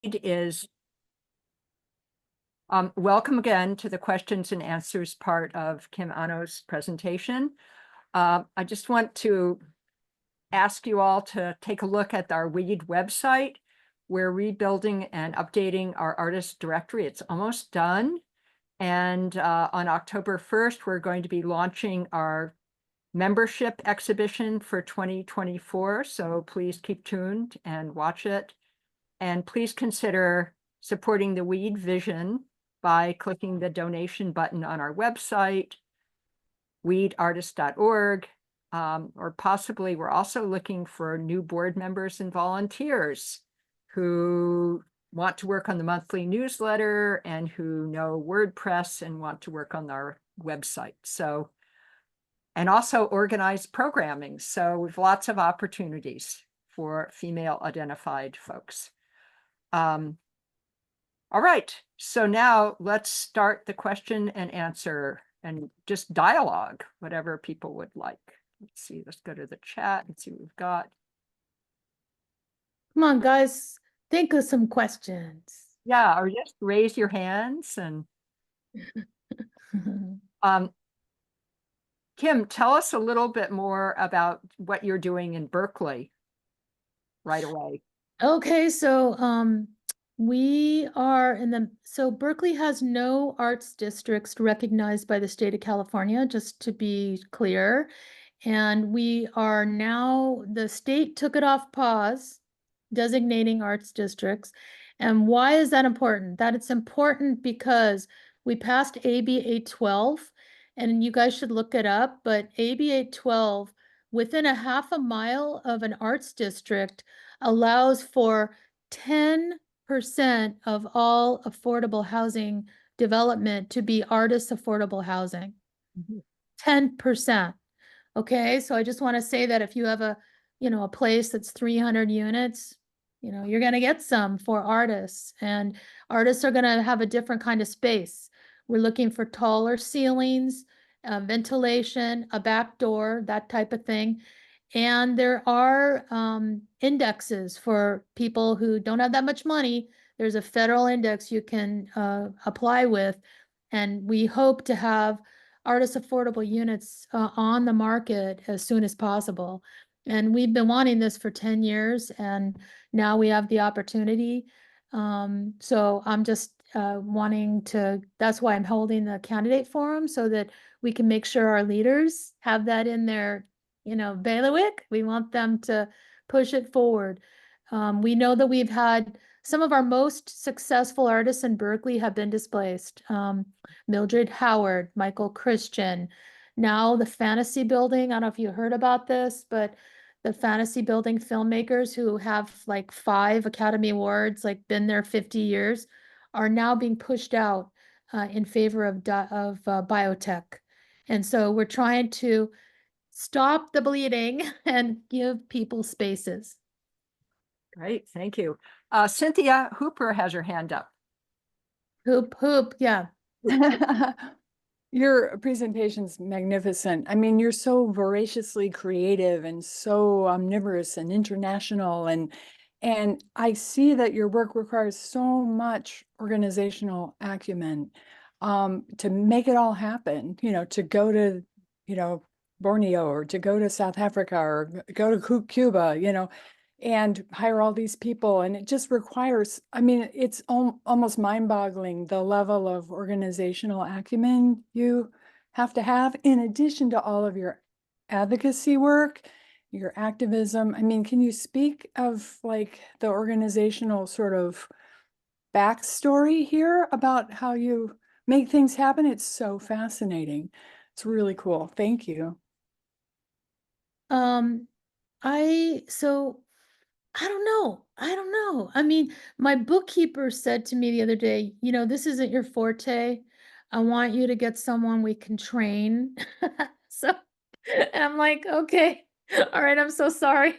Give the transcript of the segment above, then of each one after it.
is welcome again to the questions and answers part of Kim Anno's presentation. I just want to ask you all to take a look at our WEED website. We're rebuilding and updating our artist directory. It's almost done. And on October 1st, we're going to be launching our membership exhibition for 2024. So please keep tuned and watch it. And please consider supporting the WEED vision by clicking the donation button on our website, weedartist.org, or possibly we're also looking for new board members and volunteers who want to work on the monthly newsletter and who know WordPress and want to work on our website. So, and also organize programming. So we've lots of opportunities for female identified folks. All right, so now let's start the question and answer and just dialogue, whatever people would like. Let's see, let's go to the chat and see what we've got. Come on, guys, think of some questions. Yeah, or just raise your hands and Kim, tell us a little bit more about what you're doing in Berkeley right away. Okay, so we are in so Berkeley has no arts districts recognized by the state of California, just to be clear. And we are now, the state took it off pause, designating arts districts. And why is that important? That it's important because we passed AB 812, and you guys should look it up, but AB 812, within a half a mile of an arts district, allows for 10% of all affordable housing development to be artist affordable housing. 10%. Okay, so I just want to say that if you have a place that's 300 units, you're going to get some for artists, and artists are going to have a different kind of space. We're looking for taller ceilings, ventilation, a back door, that type of thing. And there are indexes for people who don't have that much money. There's a federal index you can apply with, and we hope to have artist affordable units on the market as soon as possible. And we've been wanting this for 10 years, and now we have the opportunity. So I'm just wanting to, that's why I'm holding the candidate forum, so that we can make sure our leaders have that in their bailiwick. We want them to push it forward. We know that we've had some of our most successful artists in Berkeley have been displaced. Mildred Howard, Michael Christian. Now the Fantasy Building, I don't know if you heard about this, but the Fantasy Building filmmakers who have like 5 Academy Awards, like been there 50 years, are now being pushed out in favor of biotech. And so we're trying to stop the bleeding and give people spaces. Great, thank you. Cynthia Hooper has her hand up. Hoop, yeah. Your presentation's magnificent. I mean, you're so voraciously creative and so omnivorous and international, and I see that your work requires so much organizational acumen to make it all happen, to go to, Borneo, or to go to South Africa, or go to Cuba, and hire all these people. And it just requires, I mean, it's almost mind-boggling, the level of organizational acumen you have to have, in addition to all of your advocacy work, your activism. I mean, can you speak of like the organizational sort of backstory here about how you make things happen? It's so fascinating. It's really cool. Thank you. I don't know. I mean, my bookkeeper said to me the other day, this isn't your forte. I want you to get someone we can train. So, and I'm like, okay, all right, I'm so sorry.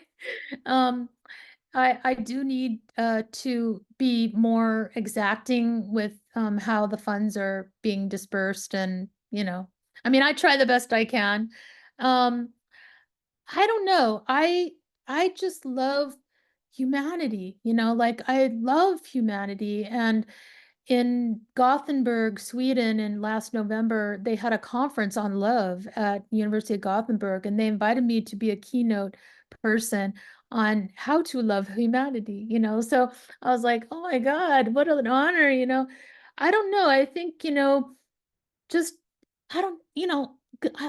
I do need to be more exacting with how the funds are being dispersed, and I mean, I try the best I can. I don't know. I just love humanity, like I love humanity. And in Gothenburg, Sweden, in last November, they had a conference on love at University of Gothenburg, and they invited me to be a keynote person on how to love humanity, So I was like, oh my God, what an honor, I don't know. I think, just, I don't,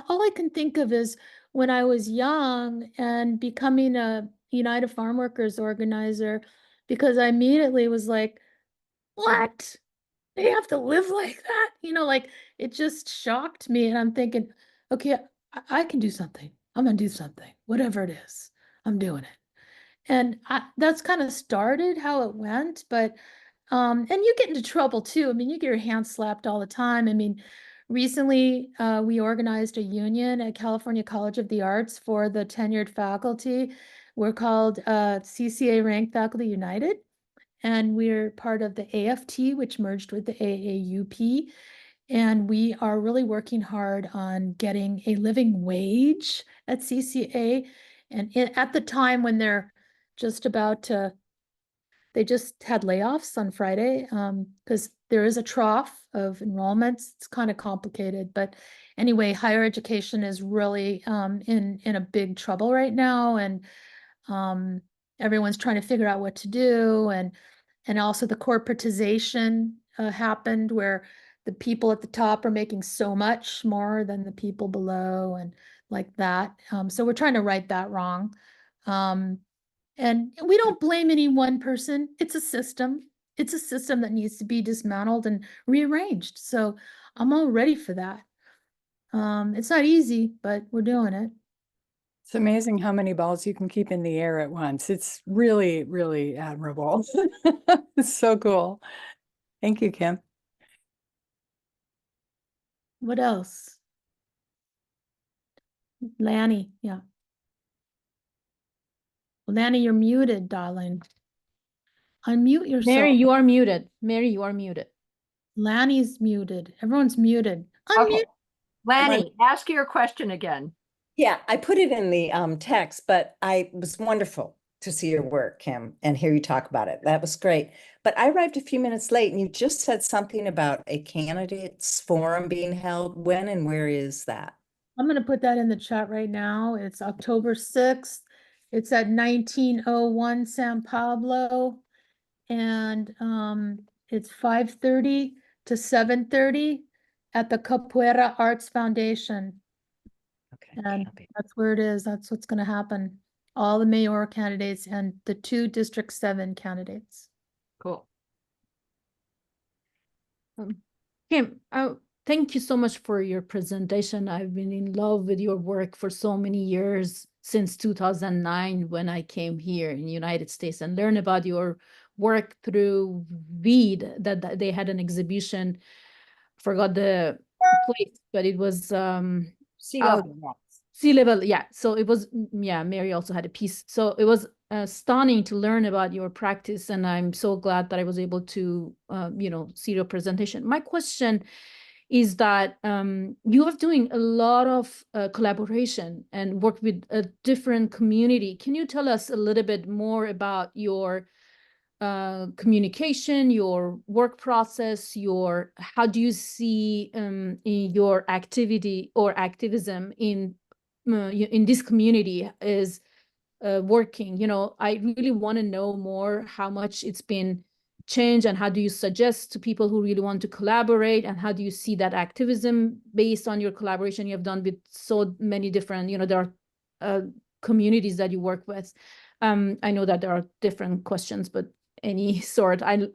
all I can think of is when I was young and becoming a United Farm Workers organizer, because I immediately was like, what? They have to live like that? Like it just shocked me. And I'm thinking, okay, I can do something. I'm gonna do something, whatever it is, I'm doing it. And that's kind of started how it went, but and you get into trouble too. I mean, you get your hands slapped all the time. I mean, recently we organized a union at California College of the Arts for the tenured faculty. We're called CCA Ranked Faculty United, and we're part of the AFT, which merged with the AAUP. And we are really working hard on getting a living wage at CCA. And at the time when they're just about to, they just had layoffs on Friday because there is a trough of enrollments. It's kind of complicated, but anyway, higher education is really in a big trouble right now, and everyone's trying to figure out what to do, and also the corporatization happened where the people at the top are making so much more than the people below, and like that. So we're trying to right that wrong. And we don't blame any one person. It's a system. It's a system that needs to be dismantled and rearranged. So I'm all ready for that. It's not easy, but we're doing it. It's amazing how many balls you can keep in the air at once. It's really, really admirable. It's so cool. Thank you, Kim. What else? Lanny, yeah. Lanny, you're muted, darling. Unmute yourself. Mary, you are muted. Mary, you are muted. Lanny's muted. Everyone's muted. Okay, Unmute. Lanny, ask your question again. Yeah, I put it in the text, but it was wonderful to see your work, Kim, and hear you talk about it. That was great. But I arrived a few minutes late, and you just said something about a candidates forum being held. When and where is that? I'm going to put that in the chat right now. It's October 6th. It's at 1901 San Pablo. And it's 5:30 to 7:30 at the Capoeira Arts Foundation. Okay, And can't be. that's where it is. That's what's going to happen. All the mayor candidates and the 2 District 7 candidates. Cool. Kim, thank you so much for your presentation. I've been in love with your work for so many years, since 2009, when I came here in the United States and learned about your work through VEED, that they had an exhibition. Forgot the place, but it was Sea level. Sea level, yeah. So it was, yeah, Mary also had a piece. So it was stunning to learn about your practice, and I'm so glad that I was able to, see your presentation. My question is that you are doing a lot of collaboration and work with a different community. Can you tell us a little bit more about your communication, your work process, how do you see in your activity or activism in this community is working? I really want to know more how much it's been changed, and how do you suggest to people who really want to collaborate, and how do you see that activism based on your collaboration you have done with so many different, there are communities that you work with. I know that there are different questions, but any sort, I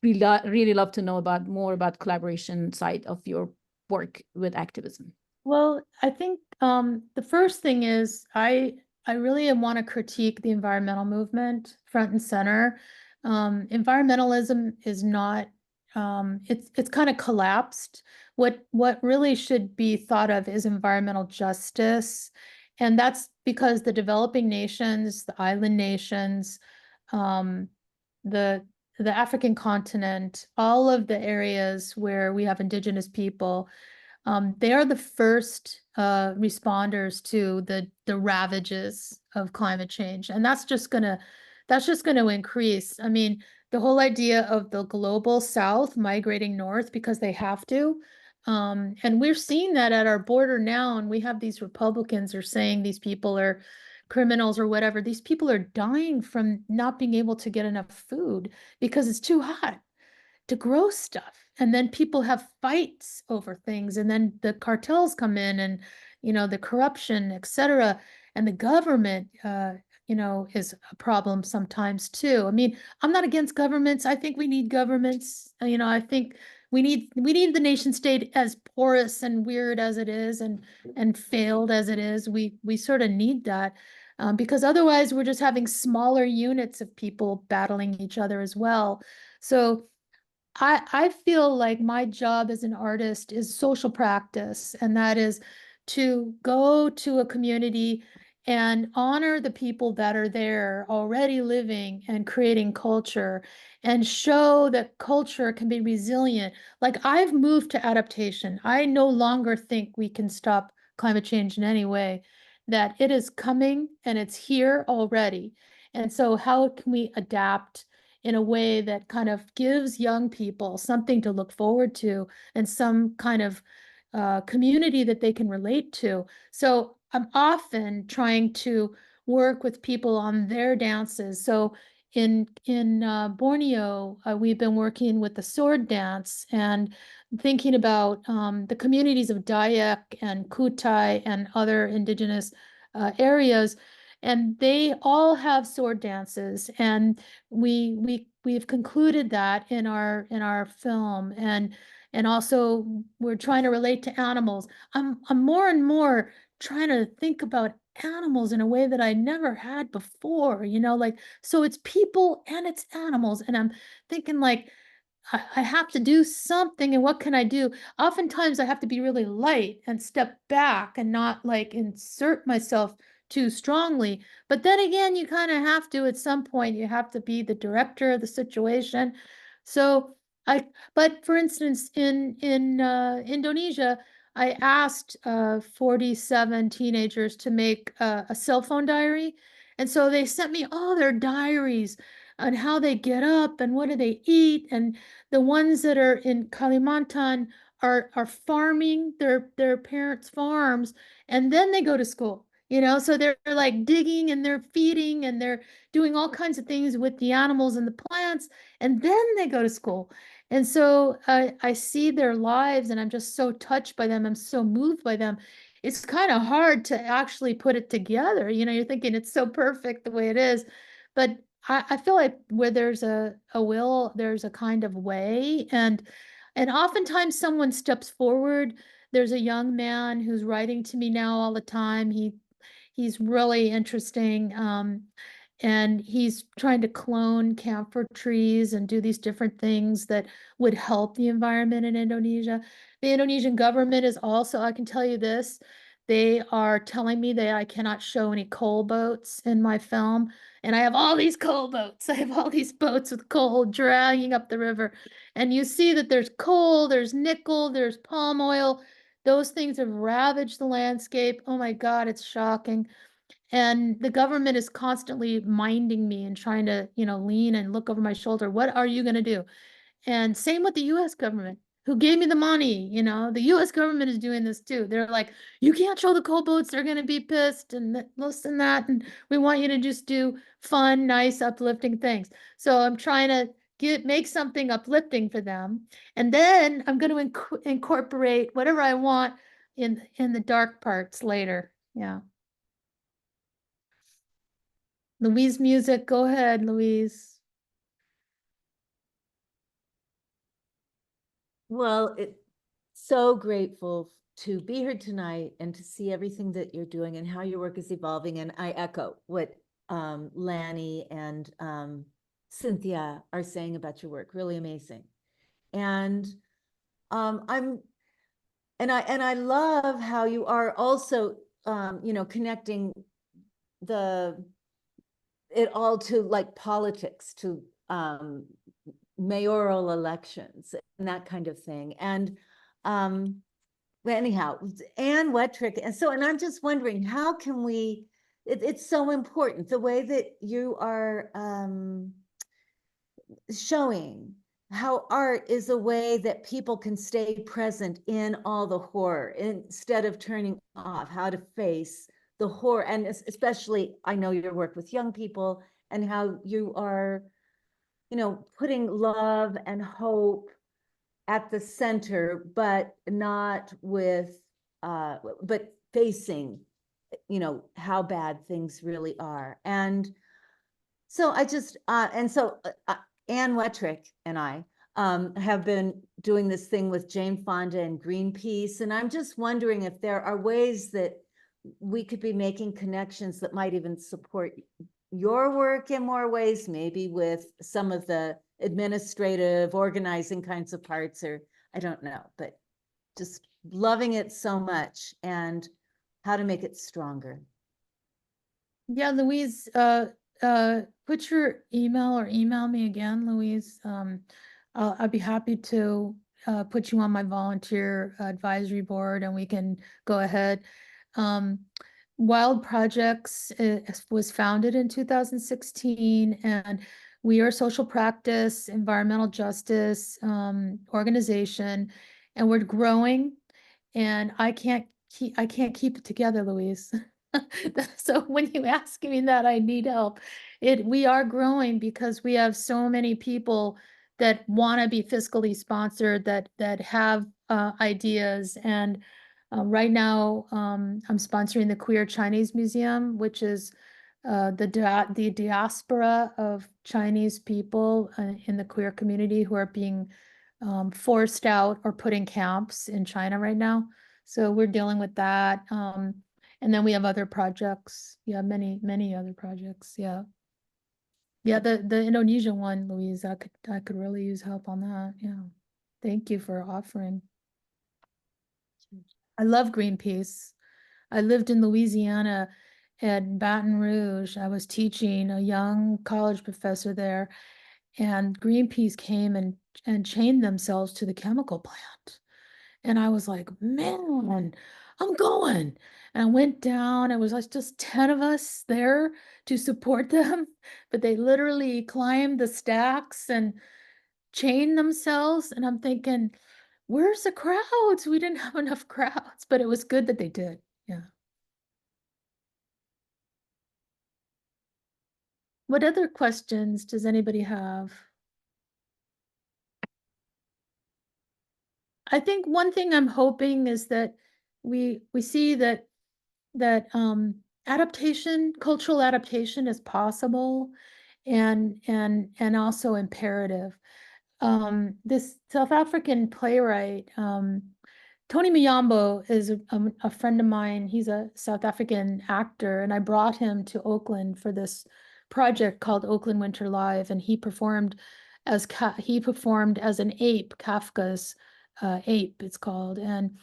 really love to know more about collaboration side of your work with activism. Well, I think the first thing is I really want to critique the environmental movement front and center. Environmentalism is not, it's kind of collapsed. What really should be thought of is environmental justice. And that's because the developing nations, the island nations, the African continent, all of the areas where we have indigenous people, they are the first responders to the ravages of climate change. And that's just going to that's just going to increase. I mean, the whole idea of the global South migrating north because they have to. And we're seeing that at our border now, and we have these Republicans are saying these people are criminals or whatever. These people are dying from not being able to get enough food because it's too hot to grow stuff. And then people have fights over things, and then the cartels come in, and the corruption, etc. And the government is a problem sometimes too. I mean, I'm not against governments. I think we need governments. I think we need the nation state, as porous and weird as it is, and failed as it is. We sort of need that. Because otherwise we're just having smaller units of people battling each other as well. So I feel like my job as an artist is social practice, and that is to go to a community and honor the people that are there already living and creating culture, and show that culture can be resilient. Like, I've moved to adaptation. I no longer think we can stop climate change in any way, that it is coming and it's here already. And so how can we adapt in a way that kind of gives young people something to look forward to, and some kind of community that they can relate to? So I'm often trying to work with people on their dances. So in Borneo, we've been working with the sword dance and thinking about the communities of Dayak and Kutai and other indigenous areas, and they all have sword dances, and we've concluded that in our film, and also we're trying to relate to animals. I'm more and more trying to think about animals in a way that I never had before, like, so it's people and it's animals, and I'm thinking like, I have to do something, and what can I do? Oftentimes I have to be really light and step back and not like insert myself too strongly. But then again, you kind of have to, at some point, you have to be the director of the situation. So but for instance, in Indonesia, I asked 47 teenagers to make a cell phone diary. And so they sent me all their diaries on how they get up and what do they eat. And the ones that are in Kalimantan are farming their parents' farms, and then they go to school. So they're like digging and they're feeding and they're doing all kinds of things with the animals and the plants, and then they go to school. And so I see their lives, and I'm just so touched by them. I'm so moved by them. It's kind of hard to actually put it together. You're thinking it's so perfect the way it is, but I feel like where there's a will, there's a kind of way, and oftentimes someone steps forward. There's a young man who's writing to me now all the time. He's really interesting. And he's trying to clone camphor trees and do these different things that would help the environment in Indonesia. The Indonesian government is also, I can tell you this, they are telling me that I cannot show any coal boats in my film. And I have all these coal boats. I have all these boats with coal dragging up the river. And you see that there's coal, there's nickel, there's palm oil. Those things have ravaged the landscape. Oh my God, it's shocking. And the government is constantly minding me and trying to, lean and look over my shoulder. What are you going to do? And same with the US government, who gave me the money. The US government is doing this too. They're like, you can't show the coal boats. They're going to be pissed and this and that. And we want you to just do fun, nice, uplifting things. So I'm trying to make something uplifting for them. And then I'm going to incorporate whatever I want in the dark parts later. Yeah. Louise Music, go ahead, Louise. Well, so grateful to be here tonight and to see everything that you're doing and how your work is evolving. And I echo what Lanny and Cynthia are saying about your work. Really amazing. And I love how you are also connecting it all to like politics, to mayoral elections and that kind of thing. And anyhow, Anne Wettrick. And I'm just wondering, how can we it's so important, the way that you are showing how art is a way that people can stay present in all the horror instead of turning off, how to face the horror. And especially, I know your work with young people and how you are, you know, putting love and hope at the center, but not with, but facing, you know, how bad things really are. And so I just, Anne Wettrick and I have been doing this thing with Jane Fonda and Greenpeace. And I'm just wondering if there are ways that we could be making connections that might even support your work in more ways, maybe with some of the administrative organizing kinds of parts, or I don't know, but just loving it so much and how to make it stronger. Yeah, Louise, put your email or email me again, Louise. I'd be happy to put you on my volunteer advisory board and we can go ahead. Wild Projects was founded in 2016, and we are a social practice, environmental justice organization, and we're growing. And I can't keep it together, Louise. So when you ask me that I need help, we are growing because we have so many people that want to be fiscally sponsored, that have ideas. And right now, I'm sponsoring the Queer Chinese Museum, which is the diaspora of Chinese people in the queer community who are being forced out or put in camps in China right now. So we're dealing with that. And then we have other projects. Yeah, many other projects. Yeah. Yeah, the Indonesia one, Louise, I could really use help on that. Yeah. Thank you for offering. I love Greenpeace. I lived in Louisiana at Baton Rouge. I was teaching a young college professor there, and Greenpeace came and chained themselves to the chemical plant. And I was like, man, I'm going. And I went down. It was like just 10 of us there to support them, but they literally climbed the stacks and chained themselves. And I'm thinking, where's the crowds? We didn't have enough crowds, but it was good that they did. Yeah. What other questions does anybody have? I think one thing I'm hoping is that we see that adaptation, cultural adaptation is possible and also imperative. This South African playwright, Tony Muyambo, is a friend of mine. He's a South African actor, and I brought him to Oakland for this project called Oakland Winter Live, and he performed as an ape, Kafka's Ape, it's called. And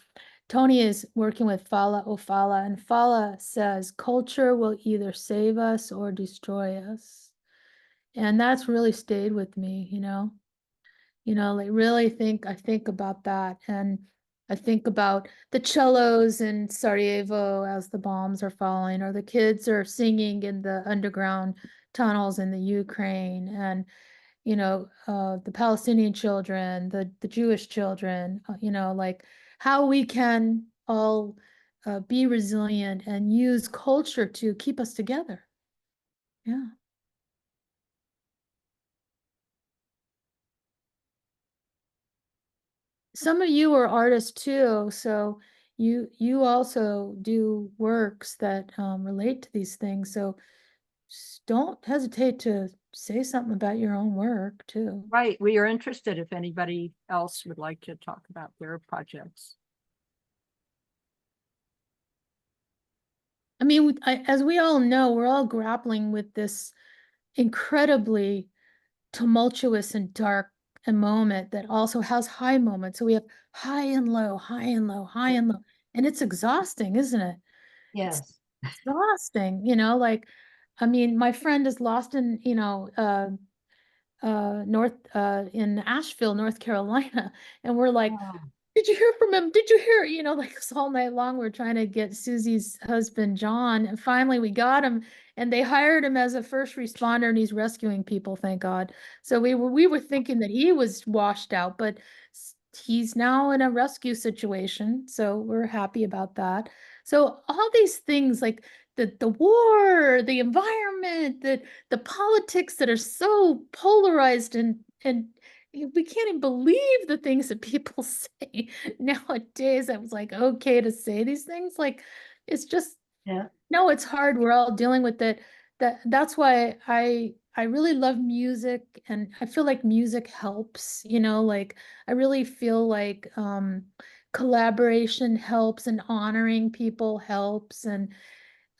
Tony is working with Fala Ofala, and Fala says, culture will either save us or destroy us. And that's really stayed with me, like really I think about that. And I think about the cellos in Sarajevo as the bombs are falling, or the kids are singing in the underground tunnels in the Ukraine, and the Palestinian children, the Jewish children, like how we can all be resilient and use culture to keep us together. Yeah. Some of you are artists too, so you also do works that relate to these things. So don't hesitate to say something about your own work too. Right, we are interested if anybody else would like to talk about their projects. I mean, as we all know, we're all grappling with this incredibly tumultuous and dark a moment that also has high moments. So we have high and low, high and low, high and low. And it's exhausting, isn't it? Yes. It's exhausting, like, I mean, my friend is lost in, in Asheville, North Carolina. And we're like, did you hear from him? Did you hear? You know, like all night long, we're trying to get Susie's husband, John. And finally we got him, and they hired him as a first responder, and he's rescuing people, thank God. So we were thinking that he was washed out, but he's now in a rescue situation. So we're happy about that. So all these things like the war, the environment, the politics that are so polarized and we can't even believe the things that people say nowadays. I was like, okay to say these things. Like, it's just, Yeah. no, it's hard. We're all dealing with it. That's why I really love music, and I feel like music helps, you know, like I really feel like collaboration helps and honoring people helps. And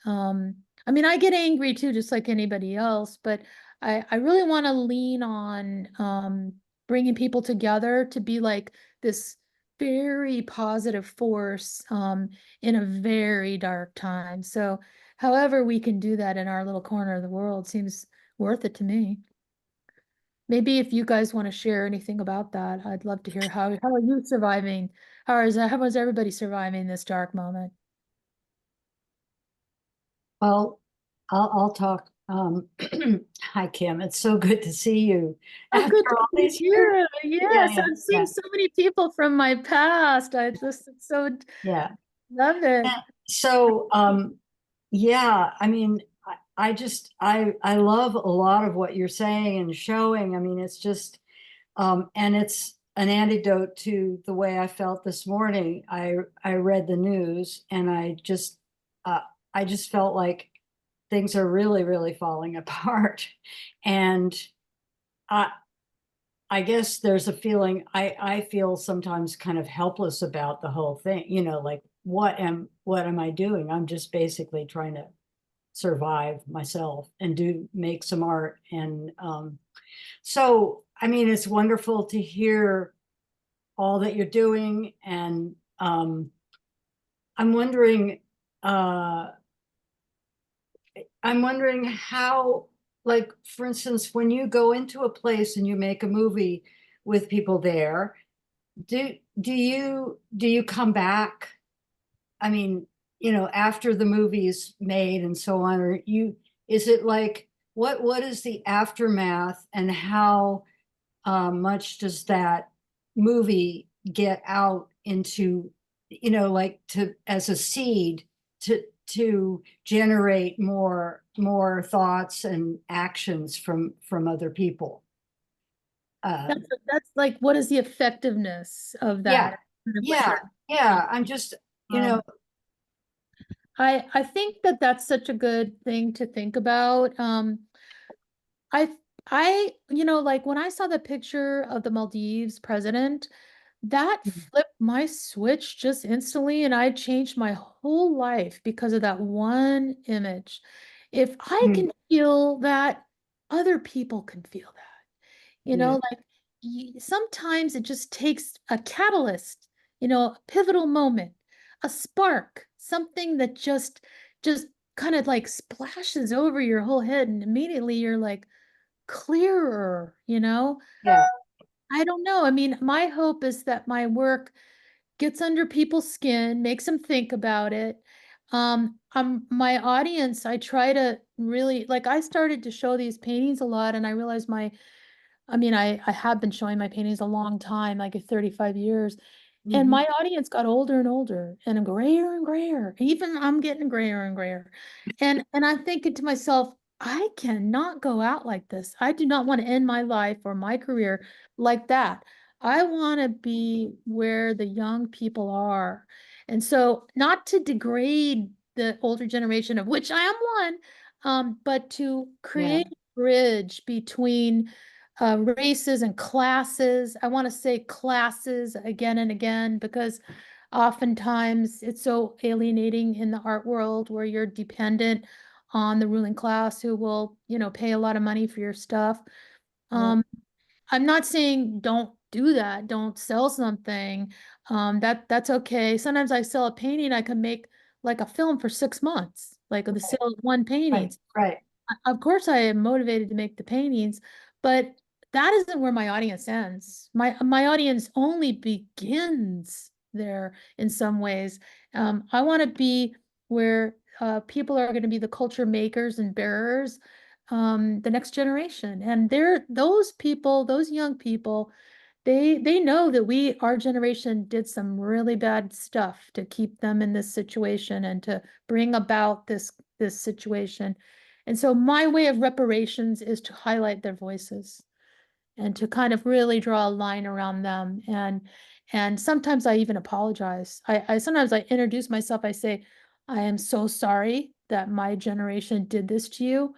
I mean, I get angry too, just like anybody else, but I really want to lean on bringing people together to be like this very positive force in a very dark time. So however we can do that in our little corner of the world seems worth it to me. Maybe if you guys want to share anything about that, I'd love to hear how are you surviving? How is everybody surviving this dark moment? Well, I'll talk. Hi, Kim. It's so good to see you. Oh, After good to all meet these years. you. Yes, yeah, I'm seeing yeah, so many people from my past. I just so yeah. love it. So, yeah, I mean, I love a lot of what you're saying and showing. I mean, it's just, and it's an antidote to the way I felt this morning. I read the news and I just felt like things are really, really falling apart. And I, I guess there's a feeling I feel sometimes kind of helpless about the whole thing, you know, like what am I doing? I'm just basically trying to survive myself and make some art. And so I mean, it's wonderful to hear all that you're doing. And I'm wondering uh I'm wondering how, like, for instance, when you go into a place and you make a movie with people there, do you come back? I mean, you know, after the movie's made and so on, or is it like, what is the aftermath, and how much does that movie get out into, you know, like to as a seed to generate more thoughts and actions from other people? That's like, what is the effectiveness of Yeah, that? Kind of what yeah, you're yeah. I'm just, you know, I think that that's such a good thing to think about. I you know, like when I saw the picture of the Maldives president, that flipped my switch just instantly, and I changed my whole life because of that one image. If I mm, can feel that, other people can feel that. You yeah, know, like sometimes it just takes a catalyst, you know, a pivotal moment, a spark, something that just kind of like splashes over your whole head, and immediately you're like clearer, you know? yeah, I don't know. I mean, my hope is that my work gets under people's skin, makes them think about it. My audience, I try to really like I started to show these paintings a lot, and I realized I mean, I have been showing my paintings a long time, like 35 years. And mhm, my audience got older and older and grayer and grayer. Even I'm getting grayer and grayer. And I'm thinking to myself, I cannot go out like this. I do not want to end my life or my career like that. I want to be where the young people are. And so not to degrade the older generation, of which I am one, but to yeah, create a bridge between races and classes. I want to say classes again and again because oftentimes it's so alienating in the art world where you're dependent on the ruling class who will, you know, pay a lot of money for your stuff. yeah, Um, I'm not saying don't do that, don't sell something. That's okay. Sometimes I sell a painting, I can make like a film for 6 months, like the sale of one painting. right, right, Of course, I am motivated to make the paintings, but that isn't where my audience ends. My audience only begins there in some ways. I want to be where people are going to be the culture makers and bearers, the next generation. And those people, those young people, they know that our generation did some really bad stuff to keep them in this situation and to bring about this situation. And so my way of reparations is to highlight their voices and to kind of really draw a line around them. And sometimes I even apologize. I sometimes I introduce myself. I say, I am so sorry that my generation did this to you,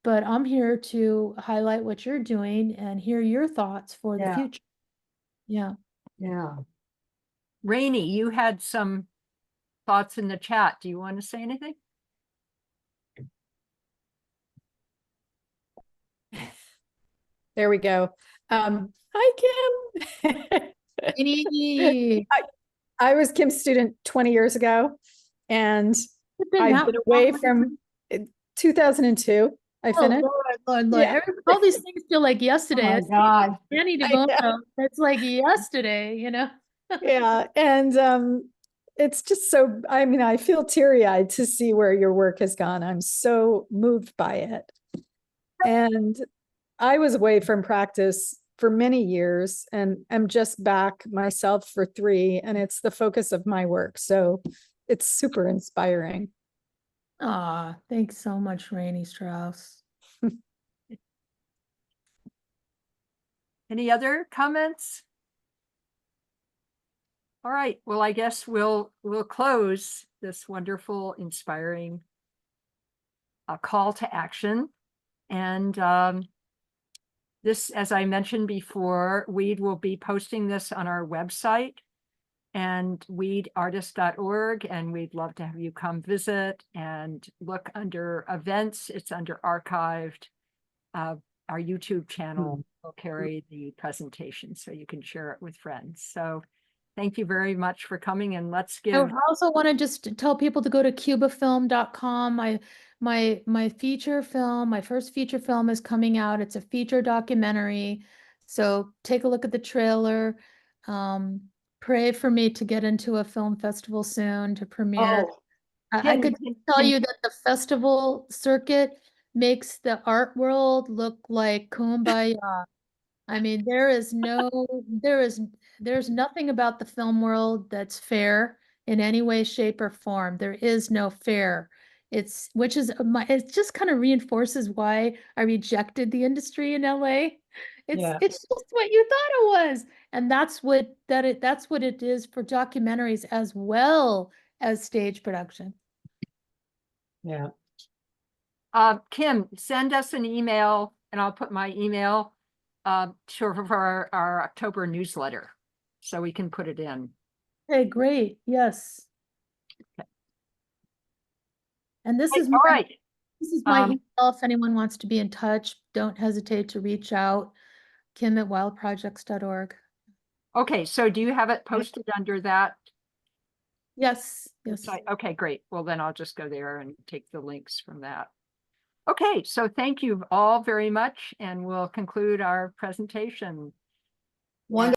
but I'm here to highlight what you're doing and hear your thoughts for the Yeah. future. Yeah. Yeah. Rainey, you had some thoughts in the chat. Do you want to say anything? There we go. Hi, Kim. Any, I was Kim's student 20 years ago, and I've been away from 2002. I finished. Lord. Yeah. All these things feel like Oh yesterday. my It's God. Danny I know. DeVoto. It's like yesterday, Yeah, and it's just so, I mean, I feel teary-eyed to see where your work has gone. I'm so moved by it. And I was away from practice for many years, and I'm just back myself for 3, and it's the focus of my work. So it's super inspiring. Ah, thanks so much, Rainey Strauss. Any other comments? All right, well, I guess we'll close this wonderful, inspiring call to action. And this, as I mentioned before, Weed will be posting this on our website and weedartist.org, and we'd love to have you come visit and look under events. It's under archived. Our YouTube channel will carry the presentation, so you can share it with friends. So thank you very much for coming, and let's I give. also want to just tell people to go to cubafilm.com. My feature film, my first feature film is coming out. It's a feature documentary. So take a look at the trailer. Pray for me to get into a film festival soon to premiere. Oh, I could tell can- you that the festival circuit makes the art world look like kumbaya. I mean, there's nothing about the film world that's fair in any way, shape, or form. There is no fair. It just kind of reinforces why I rejected the industry in LA. Yeah. It's just what you thought it was. And that's what it is for documentaries as well as stage production. yeah. Kim, send us an email, and I'll put my email for our October newsletter, so we can put it in. Okay, great. Yes. And this is All right. This is my email. If anyone wants to be in touch, don't hesitate to reach out. Kim@wildprojects.org. Okay, so do you have it posted under that Yes, yes. site? Okay, great. Well, then I'll just go there and take the links from that. Okay, so thank you all very much, and we'll conclude our presentation. Wonderful.